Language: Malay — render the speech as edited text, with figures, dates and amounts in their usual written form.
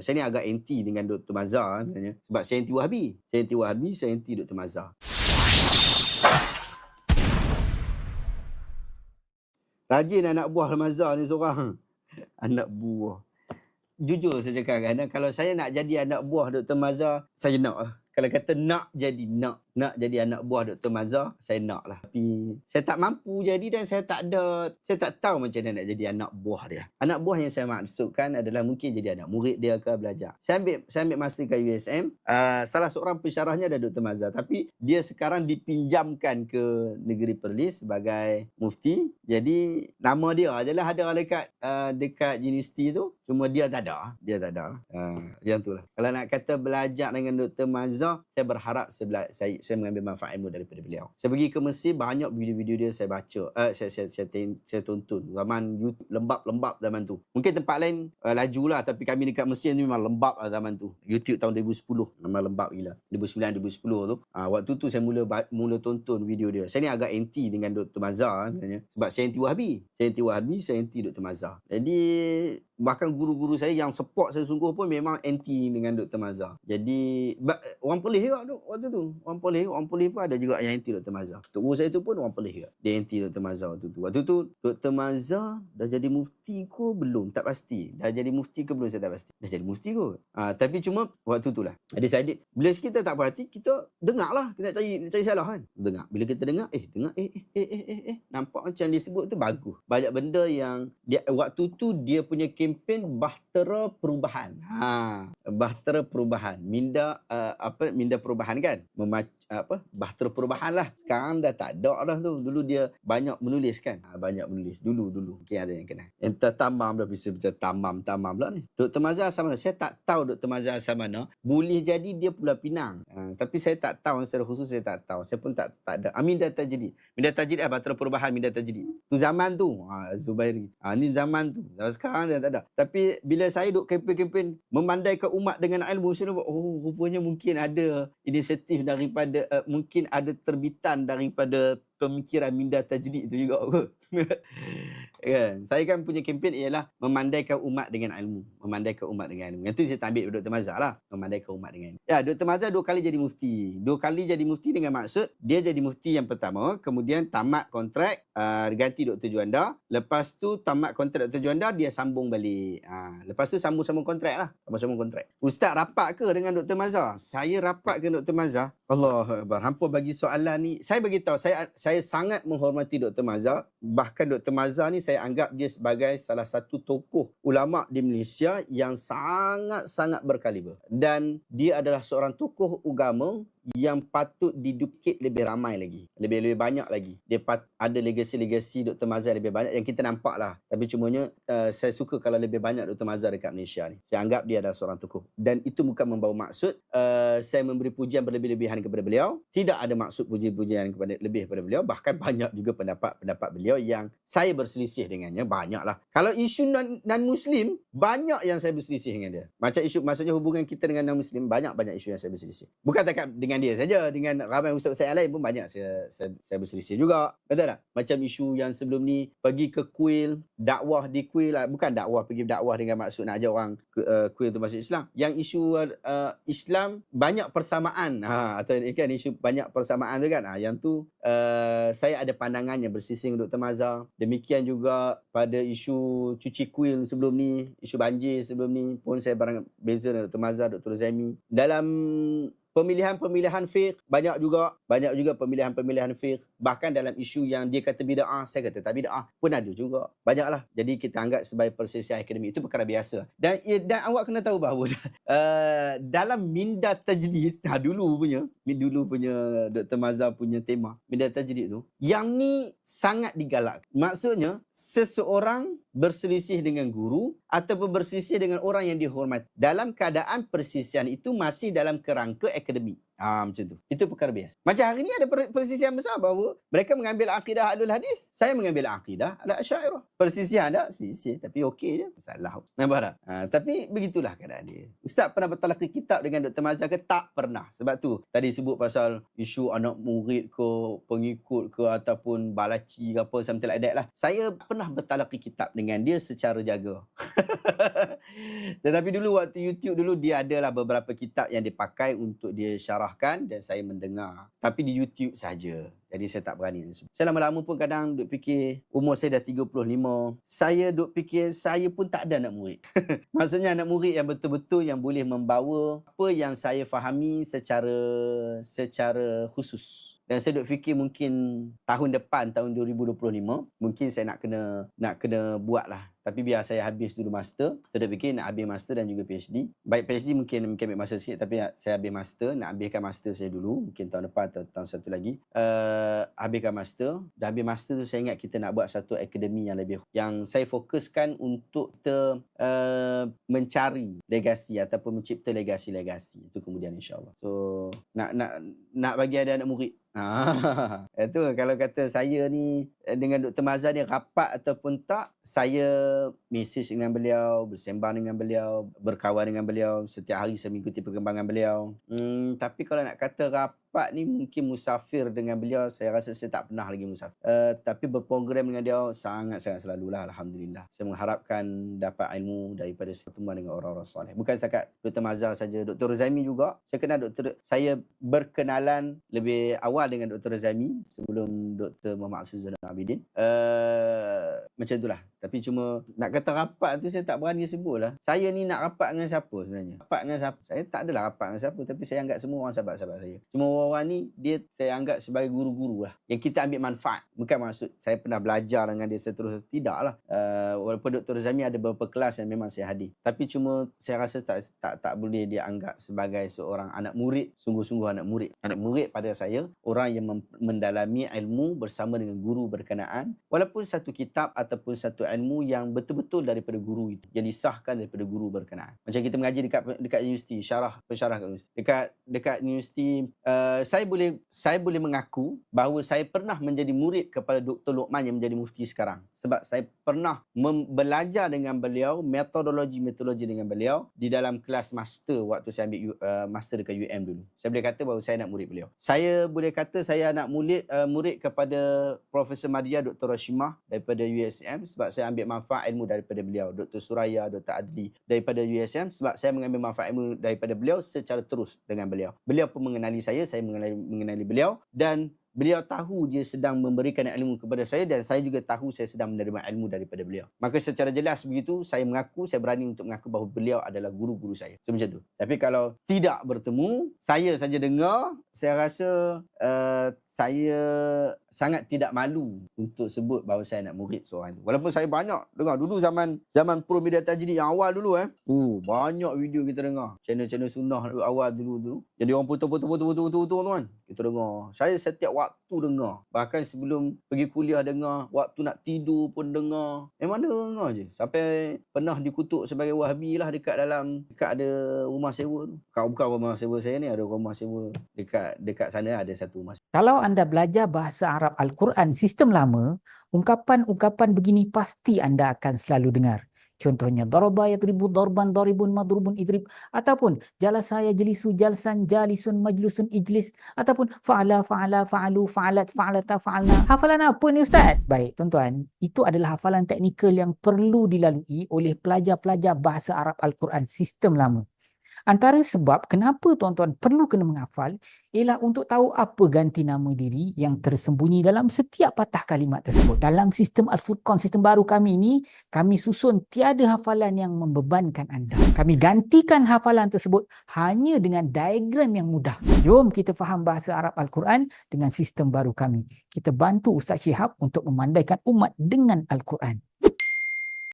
Saya ni agak anti dengan Dr. Mazhar sebenarnya. Sebab saya anti Wahabi. Saya anti Dr. Mazhar. Rajin anak buah Mazhar ni seorang. Anak buah. Jujur saya cakap kan, kalau saya nak jadi anak buah Dr. Mazhar, saya nak lah. Kalau kata nak jadi anak buah Dr. Mazhar, saya nak lah. Tapi saya tak mampu jadi dan saya tak tahu macam mana nak jadi anak buah dia. Anak buah yang saya maksudkan adalah mungkin jadi anak murid dia ke belajar. Saya ambil masa kat USM, salah seorang pensyarahnya ada Dr. Mazhar, tapi dia sekarang dipinjamkan ke Negeri Perlis sebagai mufti. Jadi nama dia ajalah ada dekat universiti tu, cuma dia tak ada. Yang tu lah. Kalau nak kata belajar dengan Dr. Mazhar, saya berharap saya mengambil manfaat ilmu daripada beliau. Saya pergi ke Mesir, banyak video-video dia saya baca. Saya tonton. Zaman YouTube lembab zaman tu. Mungkin tempat lain laju lah, tapi kami dekat Mesir ni memang lembab lah zaman tu. YouTube tahun 2010 memang lembab gila. 2009-2010 tu. Waktu tu saya mula tonton video dia. Saya ni agak anti dengan Dr. Mazhar sebenarnya. Sebab saya anti Wahabi. Saya anti Dr. Mazhar. Jadi bahkan guru-guru saya yang support saya sungguh pun memang anti dengan Dr. Mazhar. Jadi orang Perlis juga tu waktu tu. Orang Perlis pun ada juga yang anti Dr. Mazhar. Tok guru saya tu pun orang Perlis juga. Dia anti Dr. Mazhar waktu tu. Waktu tu Dr. Mazhar dah jadi mufti ke belum? Tak pasti. Dah jadi mufti ke belum saya tak pasti. Dah jadi mufti kot. Tapi cuma waktu tu lah. Jadi bila kita tak berhati, kita dengar lah. Kita nak cari salah kan. Dengar. Bila kita dengar, nampak macam dia sebut tu bagus. Banyak benda yang waktu tu dia punya kempen Bahtera Perubahan. Bahtera Perubahan. Minda perubahan kan? Bahtera Perubahan lah. Sekarang dah tak ada dah tu. Dulu dia banyak menulis kan? Banyak menulis. Dulu. Mungkin ada yang kenal. Yang tamam dah bisa macam tamam pula ni. Dr. Mazhar asal mana? Saya tak tahu Dr. Mazhar asal mana. Boleh jadi dia Pulau Pinang. Tapi saya tak tahu. Secara khusus saya tak tahu. Saya pun tak ada. Minda Tajidid. Bahtera Perubahan Minda Tajidid. Tu zaman tu. Zubairi. Ni zaman tu. Sekarang dah tak ada. Tapi bila saya duk kempen-kempen memandaikan umat dengan ilmu, saya nampak, rupanya mungkin ada inisiatif daripada, mungkin ada terbitan daripada pemikiran Minda Tajidid itu juga kot. Kan? Saya kan punya kempen ialah memandaikan umat dengan ilmu. Yang tu saya tak ambil Dr. Mazhar lah. Memandaikan umat dengan ilmu. Ya, Dr. Mazhar 2 kali jadi mufti. 2 kali jadi mufti dengan maksud dia jadi mufti yang pertama, kemudian tamat kontrak, ganti Dr. Juanda. Lepas tu tamat kontrak Dr. Juanda, dia sambung balik. Lepas tu sambung kontrak lah. Sambung kontrak. Ustaz rapat ke dengan Dr. Mazhar? Saya rapat ke Dr. Mazhar? Allahuakbar. Hampa bagi soalan ni. Saya bagi tahu, saya sangat menghormati Dr. Mazhar. Bahkan Dr. Mazhar ni saya anggap dia sebagai salah satu tokoh ulama di Malaysia yang sangat-sangat berkaliber. Dan dia adalah seorang tokoh agama yang patut didukit lebih ramai lagi. Lebih banyak lagi. Dia ada legasi-legasi Dr. Mazhar lebih banyak yang kita nampak lah. Tapi cumanya saya suka kalau lebih banyak Dr. Mazhar dekat Malaysia ni. Saya anggap dia adalah seorang tokoh. Dan itu bukan membawa maksud saya memberi pujian berlebih-lebihan kepada beliau. Tidak ada maksud puji-pujian lebih kepada beliau. Bahkan banyak juga pendapat beliau yang saya berselisih dengannya. Banyak lah. Kalau isu non-Muslim, banyak yang saya berselisih dengan dia. Macam isu, maksudnya hubungan kita dengan non-Muslim, banyak isu yang saya berselisih. Bukan takat dengan dia saja, dengan ramai ustaz-ustaz yang lain pun banyak saya berselisih juga. Betul tak? Macam isu yang sebelum ni pergi ke kuil, dakwah di kuil, bukan pergi dakwah dengan maksud nak ajar orang kuil tu masuk Islam. Yang isu Islam banyak persamaan, atau kan isu banyak persamaan tu kan. Yang tu saya ada pandangan yang bersising dengan Dr. Mazhar. Demikian juga pada isu cuci kuil sebelum ni, isu banjir sebelum ni pun saya barang beza dengan Dr. Mazhar, Dr. Zaimi. Dalam pemilihan fiqh banyak juga pemilihan fiqh. Bahkan dalam isu yang dia kata bid'ah, saya kata tak bid'ah pun ada juga. Banyaklah. Jadi kita anggap sebagai perselisihan akademik itu perkara biasa. Dan awak kena tahu bahawa dalam Minda Tajidid, dulu punya Dr. Mazhar punya tema Minda Tajidid tu, yang ni sangat digalak. Maksudnya seseorang berselisih dengan guru ataupun berselisih dengan orang yang dihormati, dalam keadaan perselisihan itu masih dalam kerangka akademik. Macam tu. Itu perkara biasa. Macam hari ni ada persisian besar bahawa mereka mengambil akidah Ahlul Hadis, saya mengambil akidah Al-Asy'ariyah. Persisian tak? Sisi, tapi okey je. Salah. Nampak tak? Tapi begitulah keadaan dia. Ustaz pernah bertalaqi kitab dengan Dr. Mazhar ke? Tak pernah. Sebab tu tadi sebut pasal isu anak murid ke, pengikut ke, ataupun balaci ke apa, something like that lah. Saya pernah bertalaqi kitab dengan dia secara jaga. Tetapi dulu waktu YouTube dulu, dia adalah beberapa kitab yang dipakai untuk dia syarahkan dan saya mendengar. Tapi di YouTube saja. Jadi saya tak berani. Saya lama-lama pun kadang duk fikir, umur saya dah 35, saya duk fikir saya pun tak ada anak murid. Maksudnya anak murid yang betul-betul yang boleh membawa apa yang saya fahami secara khusus. Dan saya duk fikir mungkin tahun depan, tahun 2025, mungkin saya nak kena buat lah. Tapi biar saya habis dulu master. Saya duk fikir nak habis master dan juga PhD. Baik PhD mungkin ambil masa sikit, tapi saya habis master. Nak habiskan master saya dulu. Mungkin tahun depan atau tahun satu lagi. Habiskan master. Dah habis master tu saya ingat kita nak buat satu akademi yang lebih. Yang saya fokuskan untuk kita mencari legasi ataupun mencipta legasi-legasi. Itu kemudian insyaAllah. So, nak bagi ada anak murid. Itu kalau kata saya ni dengan Dr. Mazhar ni rapat ataupun tak, saya mesej dengan beliau, bersembang dengan beliau, berkawan dengan beliau, setiap hari saya mengikuti perkembangan beliau. Tapi kalau nak kata rapat ni mungkin musafir dengan beliau, saya rasa saya tak pernah lagi musafir. Tapi berprogram dengan dia sangat-sangat selalulah, alhamdulillah. Saya mengharapkan dapat ilmu daripada pertemuan dengan orang-orang soleh. Bukan setakat Dr. Mazhar saja, Dr. Razami juga. Saya berkenalan lebih awal dengan Dr. Razami sebelum Dr. Muhammad Asy Zainal Abidin. Macam itulah. Tapi cuma nak kata rapat tu saya tak berani sebut lah. Saya ni nak rapat dengan siapa sebenarnya? Rapat dengan siapa? Saya tak adalah rapat dengan siapa, tapi saya anggap semua orang sahabat-sahabat saya. Cuma orang ni saya anggap sebagai guru-guru lah. Yang kita ambil manfaat. Bukan maksud saya pernah belajar dengan dia seterusnya. Tidak lah. Walaupun Dr. Razami ada beberapa kelas yang memang saya hadir. Tapi cuma saya rasa tak boleh dia anggap sebagai seorang anak murid. Sungguh-sungguh anak murid. Anak murid pada saya, orang yang mendalami ilmu bersama dengan guru berkenaan. Walaupun satu kitab ataupun satu ilmu yang betul-betul daripada guru itu, yang disahkan daripada guru berkenaan. Macam kita mengaji dekat universiti, pensyarah kat universiti. Dekat universiti, saya boleh mengaku bahawa saya pernah menjadi murid kepada Dr. Luqman yang menjadi mufti sekarang. Sebab saya pernah belajar dengan beliau, metodologi dengan beliau di dalam kelas master waktu saya ambil master dekat UM dulu. Saya boleh kata bahawa saya nak murid beliau. Saya boleh kata saya nak murid kepada Profesor Madya Dr. Rashimah daripada USM sebab saya ambil manfaat ilmu daripada beliau. Dr. Suraya, Dr. Adli daripada USM sebab saya mengambil manfaat ilmu daripada beliau secara terus dengan beliau. Beliau pun mengenali saya mengenali beliau, dan beliau tahu dia sedang memberikan ilmu kepada saya dan saya juga tahu saya sedang menerima ilmu daripada beliau. Maka secara jelas begitu, saya berani untuk mengaku bahawa beliau adalah guru-guru saya. So, macam tu. Tapi kalau tidak bertemu, saya saja dengar, saya rasa saya sangat tidak malu untuk sebut bahawa saya nak murid seorang itu. Walaupun saya banyak dengar dulu zaman Pro Media Tajdiid yang awal dulu banyak video kita dengar. Channel-channel sunnah awal dulu. Jadi orang putar tu kan. Kita dengar. Saya setiap waktu dengar. Bahkan sebelum pergi kuliah dengar, waktu nak tidur pun dengar. Memang dengar je. Sampai pernah dikutuk sebagai Wahabi lah dekat ada rumah sewa tu. Bukan rumah sewa saya ni, ada rumah sewa dekat sana ada satu rumah. Kalau anda belajar bahasa Arab Al-Quran sistem lama, ungkapan-ungkapan begini pasti anda akan selalu dengar. Contohnya, daraba yadribu darban daribun madrubun idrib, ataupun jalasa yajlisu jalsan jalisun majlusun ijlis, ataupun fa'ala fa'alu fa'alat fa'alata fa'alna. Hafalan apa ni Ustaz? Baik tuan-tuan, itu adalah hafalan teknikal yang perlu dilalui oleh pelajar-pelajar bahasa Arab Al-Quran sistem lama. Antara sebab kenapa tuan-tuan perlu kena menghafal ialah untuk tahu apa ganti nama diri yang tersembunyi dalam setiap patah kalimat tersebut. Dalam sistem Al-Furqan, sistem baru kami ini, kami susun tiada hafalan yang membebankan anda. Kami gantikan hafalan tersebut hanya dengan diagram yang mudah. Jom kita faham bahasa Arab Al-Quran dengan sistem baru kami. Kita bantu Ustaz Syihab untuk memandaikan umat dengan Al-Quran.